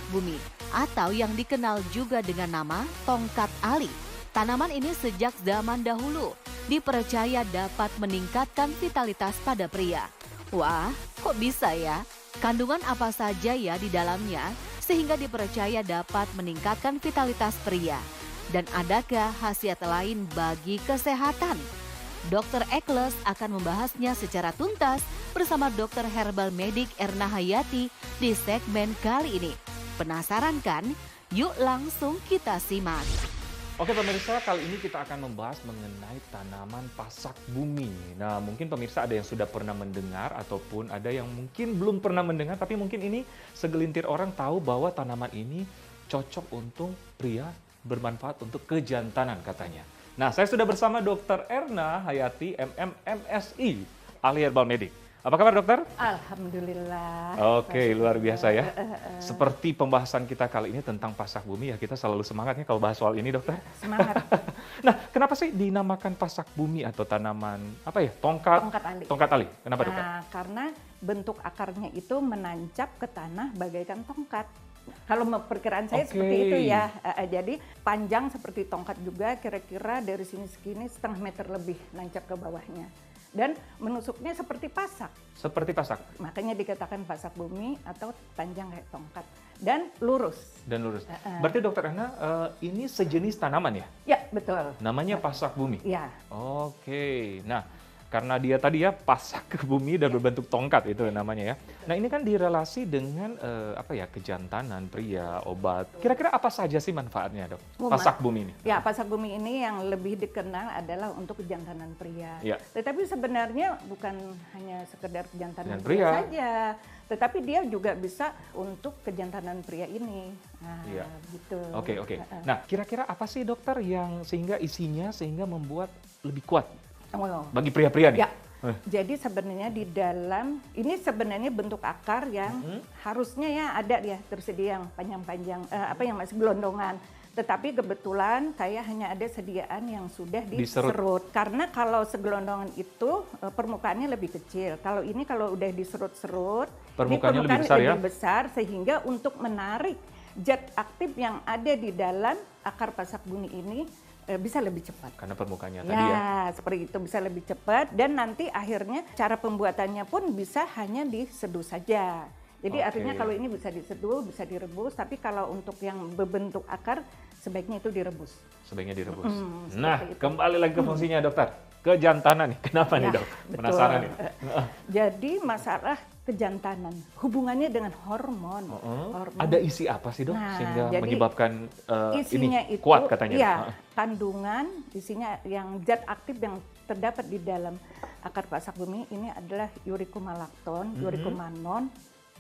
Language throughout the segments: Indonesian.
pasak bumi atau yang dikenal juga dengan nama tongkat ali. Tanaman ini sejak zaman dahulu dipercaya dapat meningkatkan vitalitas pada pria. Wah, kok bisa ya? Kandungan apa saja ya di dalamnya sehingga dipercaya dapat meningkatkan vitalitas pria? Dan adakah khasiat lain bagi kesehatan? Dr. Ekles akan membahasnya secara tuntas bersama Dr. Herbal Medik Erna Hayati di segmen kali ini. Penasaran kan? Yuk langsung kita simak. Oke pemirsa, kali ini kita akan membahas mengenai tanaman pasak bumi. Nah, mungkin pemirsa ada yang sudah pernah mendengar ataupun ada yang mungkin belum pernah mendengar, tapi mungkin ini segelintir orang tahu bahwa tanaman ini cocok untuk pria, bermanfaat untuk kejantanan katanya. Nah, saya sudah bersama Dr. Erna Hayati, MMMSI, ahli herbal medik. Apa kabar dokter? Alhamdulillah. Oke, luar biasa ya. Seperti pembahasan kita kali ini tentang pasak bumi ya, kita selalu semangatnya kalau bahas soal ini dokter. Semangat. Nah, kenapa sih dinamakan pasak bumi atau tanaman apa ya? Tongkat ali. Tongkat ali. Kenapa dokter? Nah, karena bentuk akarnya itu menancap ke tanah bagaikan tongkat. Kalau perkiraan saya seperti itu ya. Jadi panjang seperti tongkat juga, kira-kira dari sini segini 1,5 meter lebih nancap ke bawahnya. Dan menusuknya seperti pasak. Seperti pasak. Makanya dikatakan pasak bumi atau panjang kayak tongkat. Dan lurus. Dan lurus. Berarti dokter Erna, ini sejenis tanaman ya? Ya, betul. Namanya pasak bumi? Ya. Oke. Nah, karena dia tadi ya pasak ke bumi dan berbentuk tongkat itu namanya ya. Nah, ini kan direlasi dengan apa ya, kejantanan pria, obat. Kira-kira apa saja sih manfaatnya, Dok? Pasak bumi ini. Ya, pasak bumi ini yang lebih dikenal adalah untuk kejantanan pria. Ya. Tetapi sebenarnya bukan hanya sekedar kejantanan pria saja, tetapi dia juga bisa untuk kejantanan pria ini. Nah, ya. Gitu. Oke. Nah, kira-kira apa sih dokter yang sehingga isinya sehingga membuat lebih kuat? Bagi pria-pria nih? Ya, jadi sebenarnya di dalam, ini sebenarnya bentuk akar yang harusnya ya ada ya tersedia yang panjang-panjang, yang masih gelondongan. Tetapi kebetulan saya hanya ada sediaan yang sudah diserut. Karena kalau segelondongan itu permukaannya lebih kecil. Kalau ini kalau udah diserut-serut, permukaannya lebih besar sehingga untuk menarik zat aktif yang ada di dalam akar pasak bumi ini bisa lebih cepat. Karena permukaannya tadi ya. Ya, seperti itu bisa lebih cepat dan nanti akhirnya cara pembuatannya pun bisa hanya diseduh saja. Jadi artinya kalau ini bisa diseduh, bisa direbus, tapi kalau untuk yang berbentuk akar sebaiknya itu direbus. Sebaiknya direbus. Nah, kembali lagi ke fungsinya dokter. Kejantanan nih, kenapa nih dok? Penasaran nih. Jadi masalah kejantanan, hubungannya dengan hormon. Ada isi apa sih dok sehingga menyebabkan isinya ini kuat katanya? Iya, kandungan isinya yang zat aktif yang terdapat di dalam akar pasak bumi ini adalah uricumolacton, uricumannone,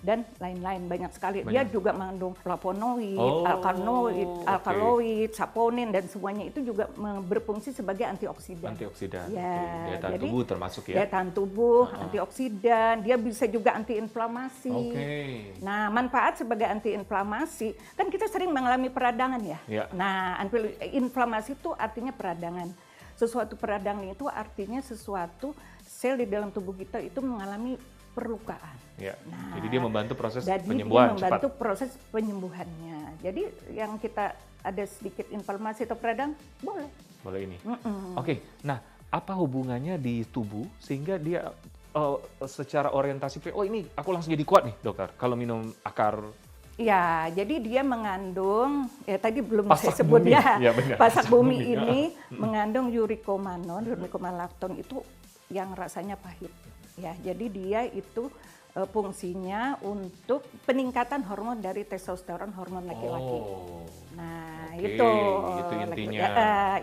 dan lain-lain banyak sekali. Dia juga mengandung flavonoid, alkaloid, saponin dan semuanya itu juga berfungsi sebagai antioksidan. Antioksidan. Ya, daya tahan tubuh termasuk ya. Daya tahan tubuh, antioksidan, dia bisa juga antiinflamasi. Nah, manfaat sebagai antiinflamasi, kan kita sering mengalami peradangan ya. Nah, inflamasi itu artinya peradangan. Sesuatu peradangan itu artinya sesuatu sel di dalam tubuh kita itu mengalami perlukaan. Ya. Nah, jadi dia membantu proses dia penyembuhan membantu cepat. proses penyembuhannya. Jadi yang kita ada sedikit inflamasi atau peradang, boleh. Boleh ini. Oke, nah apa hubungannya di tubuh sehingga dia secara orientasi, oh ini aku langsung jadi kuat nih dokter kalau minum akar. Ya, jadi dia mengandung, tadi belum pasak saya sebut bumi. Ya pasak bumi bumi ini mengandung uricumannone, uricumolacton itu yang rasanya pahit. Ya, jadi dia itu fungsinya untuk peningkatan hormon dari testosteron, hormon laki-laki. Nah, itu intinya.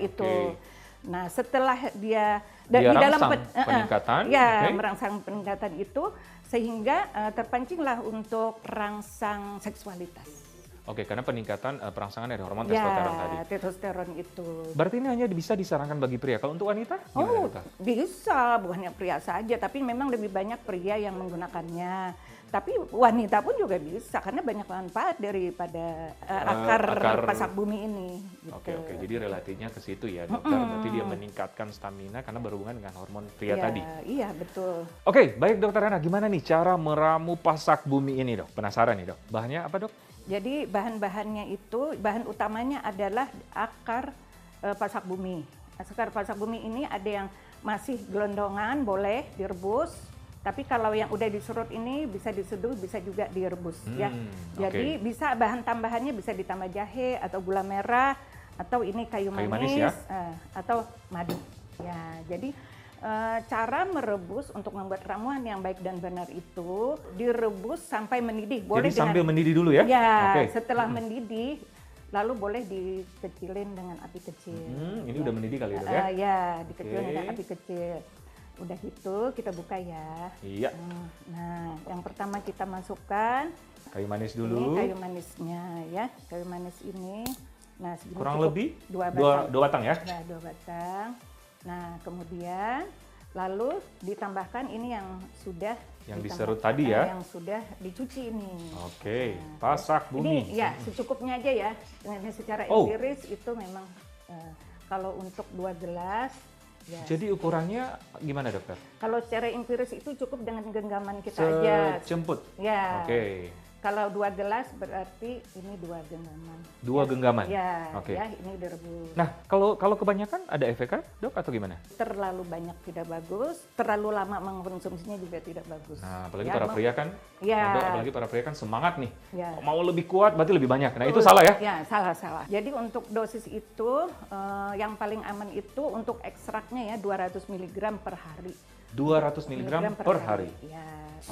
Itu. Nah, setelah dia di dalam peningkatan, merangsang peningkatan itu sehingga terpancinglah untuk rangsang seksualitas. Oke, karena peningkatan perangsangan dari hormon testosteron tadi. Ya, testosteron itu. Berarti ini hanya bisa disarankan bagi pria. Kalau untuk wanita? Bisa, bukannya pria saja, tapi memang lebih banyak pria yang menggunakannya. Tapi wanita pun juga bisa, karena banyak manfaat daripada akar pasak bumi ini. Gitu. Oke, jadi relatifnya ke situ ya dokter. Berarti dia meningkatkan stamina karena berhubungan dengan hormon pria tadi. Iya, betul. Oke, baik dokter Ana, gimana nih cara meramu pasak bumi ini dok? Penasaran nih dok, bahannya apa dok? Jadi bahan-bahannya itu, bahan utamanya adalah akar pasak bumi. Akar pasak bumi ini ada yang masih gelondongan, boleh direbus. Tapi kalau yang udah diserut ini bisa diseduh, bisa juga direbus ya. Jadi bisa bahan tambahannya bisa ditambah jahe atau gula merah atau ini kayu manis ya? Atau madu. Ya, jadi cara merebus untuk membuat ramuan yang baik dan benar itu direbus sampai mendidih. Boleh jadi sambil mendidih dulu ya? Ya, setelah mendidih lalu boleh dikecilin dengan api kecil. Ini udah mendidih kali ya? Ya, dikecilin dengan api kecil. Udah gitu kita buka ya. Iya. Nah, yang pertama kita masukkan kayu manis dulu. Ini kayu manisnya ya. Kayu manis ini. Nah, kurang lebih 2 batang. 2 batang ya? Ya, 2 batang. Nah, kemudian lalu ditambahkan ini yang sudah diserut tadi ya? Yang sudah dicuci ini. Oke, pasak bumi. Ini ya secukupnya aja ya. Dengan secara empiris itu memang kalau untuk 2 gelas. Ya. Jadi ukurannya gimana dokter? Kalau secara empiris itu cukup dengan genggaman kita aja. Secemput? Ya. Oke. Kalau 2 gelas berarti ini 2 genggaman. 2 genggaman? Ya, ya ini direbus. Nah, kalau kebanyakan ada efek kan dok atau gimana? Terlalu banyak tidak bagus, terlalu lama mengkonsumsinya juga tidak bagus. Nah, apalagi para pria kan, dok, apalagi para pria kan semangat nih, ya. Mau lebih kuat berarti lebih banyak. Nah, itu salah ya? Ya, salah. Jadi untuk dosis itu, yang paling aman itu untuk ekstraknya ya 200 mg per hari. 200 mg per hari? Ya.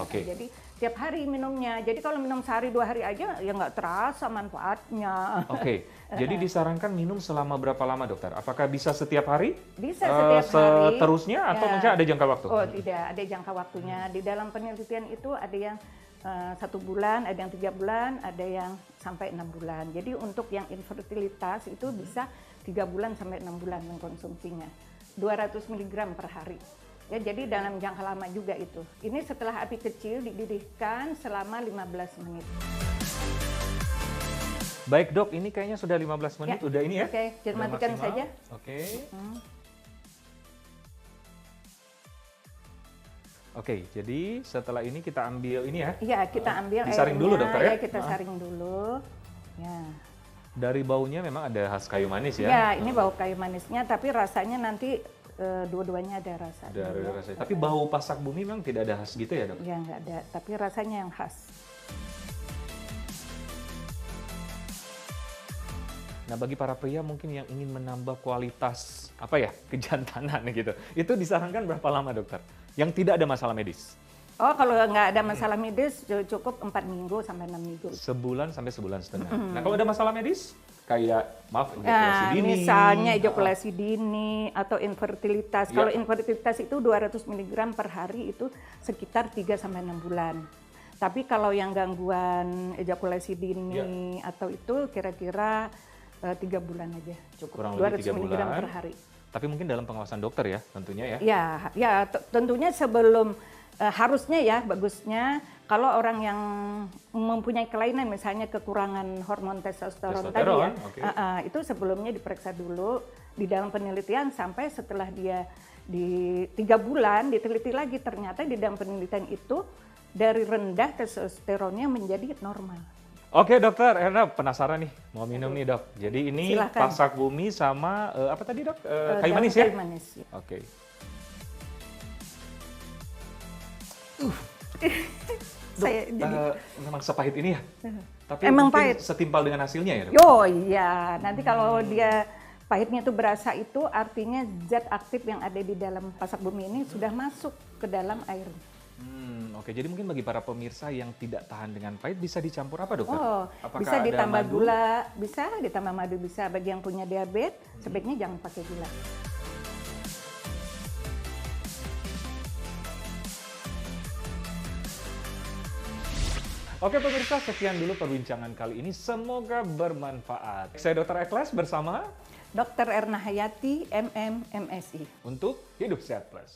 Oke. Jadi tiap hari minumnya. Jadi kalau minum sehari 2 hari aja ya nggak terasa manfaatnya. Oke. Jadi disarankan minum selama berapa lama dokter? Apakah bisa setiap hari? Bisa setiap hari. Seterusnya atau mungkin ada jangka waktu? Oh tidak, ada jangka waktunya. Di dalam penelitian itu ada yang 1 bulan, ada yang 3 bulan, ada yang sampai 6 bulan. Jadi untuk yang infertilitas itu bisa 3 bulan sampai 6 bulan mengkonsumsinya. 200 mg per hari. Ya, jadi dalam jangka lama juga itu. Ini setelah api kecil dididihkan selama 15 menit. Baik dok, ini kayaknya sudah 15 menit, udah ini ya? Oke, jadi matikan saja. Oke. Oke, jadi setelah ini kita ambil ini ya? Iya, kita ambil disaring dulu dokter ya? Ya, kita saring dulu. Ya. Dari baunya memang ada khas kayu manis ya? Ya, ini bau kayu manisnya, tapi rasanya nanti dua-duanya ada rasa. Ada rasa. Tapi bau pasak bumi memang tidak ada khas gitu ya dok? Ya nggak ada, tapi rasanya yang khas. Nah bagi para pria mungkin yang ingin menambah kualitas kejantanan gitu, itu disarankan berapa lama dokter? Yang tidak ada masalah medis? Oh kalau nggak ada masalah medis cukup 4 minggu sampai 6 minggu. Sebulan sampai sebulan setengah. Nah kalau ada masalah medis? Kayak ejakulasi dini. Misalnya ejakulasi dini atau infertilitas. Kalau infertilitas itu 200 mg per hari itu sekitar 3 sampai 6 bulan. Tapi kalau yang gangguan ejakulasi dini atau itu kira-kira 3 bulan aja cukup. Kurang lebih 3 200 mg per hari. Tapi mungkin dalam pengawasan dokter ya tentunya ya? Ya tentunya sebelum harusnya ya bagusnya kalau orang yang mempunyai kelainan misalnya kekurangan hormon testosteron tadi ya, itu sebelumnya diperiksa dulu di dalam penelitian sampai setelah dia di 3 bulan diteliti lagi ternyata di dalam penelitian itu dari rendah testosteronnya menjadi normal. Oke dokter, Erna penasaran nih mau minum nih dok. Jadi ini pasak bumi sama apa tadi dok? Kayu manis ya? Kayu manis. Ya. Oke. Saya jadi memang sepahit ini ya? Tapi emang mungkin pahit. setimpal dengan hasilnya ya dok? Oh iya, nanti kalau dia pahitnya itu berasa itu artinya zat aktif yang ada di dalam pasak bumi ini sudah masuk ke dalam air. Oke, jadi mungkin bagi para pemirsa yang tidak tahan dengan pahit bisa dicampur apa dokter? Apakah bisa ditambah madu? gula, bisa ditambah madu, bisa. Bagi yang punya diabetes sebaiknya jangan pakai gula. Oke pemirsa, sekian dulu perbincangan kali ini. Semoga bermanfaat. Saya Dr. Eklas bersama Dr. Erna Hayati, MM, MSI. untuk Hidup Sehat Plus.